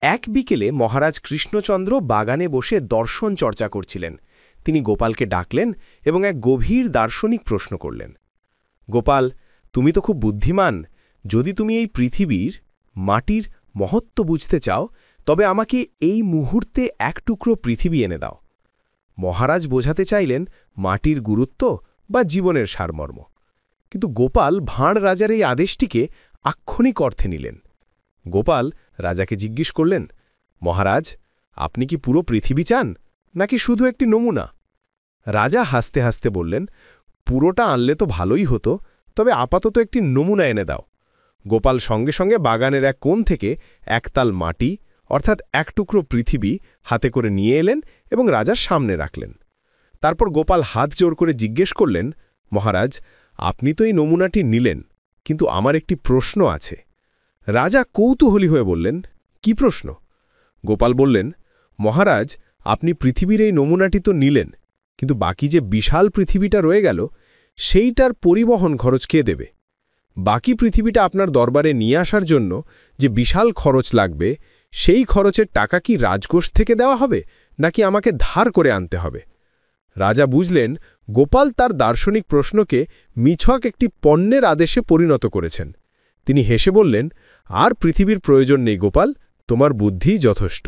এক বিকেলে মহারাজ কৃষ্ণচন্দ্র বাগানে বসে দর্শন চর্চা করছিলেন। তিনি গোপালকে ডাকলেন এবং এক গভীর দার্শনিক প্রশ্ন করলেন। গোপাল, তুমি তো খুব বুদ্ধিমান। যদি তুমি এই পৃথিবীর মাটির মহত্ব বুঝতে চাও, তবে আমাকে এই মুহূর্তে এক টুকরো পৃথিবী এনে দাও। মহারাজ বোঝাতে চাইলেন মাটির গুরুত্ব বা জীবনের সারমর্ম, কিন্তু গোপাল ভাঁড় রাজার এই আদেশটিকে আক্ষরিক অর্থে নিলেন। গোপাল রাজাকে জিজ্ঞেস করলেন, মহারাজ, আপনি কি পুরো পৃথিবী চান, নাকি শুধু একটি নমুনা? রাজা হাসতে হাসতে বললেন, পুরোটা আনলে তো ভালোই হতো, তবে আপাতত একটি নমুনা এনে দাও। গোপাল সঙ্গে সঙ্গে বাগানের এক কোণ থেকে একতাল মাটি, অর্থাৎ এক টুকরো পৃথিবী হাতে করে নিয়ে এলেন এবং রাজার সামনে রাখলেন। তারপর গোপাল হাত জোর করে জিজ্ঞেস করলেন, মহারাজ, আপনি তো এই নমুনাটি নিলেন, কিন্তু আমার একটি প্রশ্ন আছে। রাজা কৌতূহলী হয়ে বললেন, কি প্রশ্ন? গোপাল বললেন, মহারাজ, আপনি পৃথিবীর এই নমুনাটি তো নিলেন, কিন্তু বাকি যে বিশাল পৃথিবীটা রয়ে গেল, সেইটার পরিবহন খরচ কে দেবে? বাকি পৃথিবীটা আপনার দরবারে নিয়ে আসার জন্য যে বিশাল খরচ লাগবে, সেই খরচের টাকা কি রাজকোষ থেকে দেওয়া হবে, নাকি আমাকে ধার করে আনতে হবে? রাজা বুঝলেন গোপাল তার দার্শনিক প্রশ্নকে মিছক একটি পণ্যের আদেশে পরিণত করেছেন। তিনি হেসে বললেন, আর পৃথিবীর প্রয়োজন নেই গোপাল, তোমার বুদ্ধিই যথেষ্ট।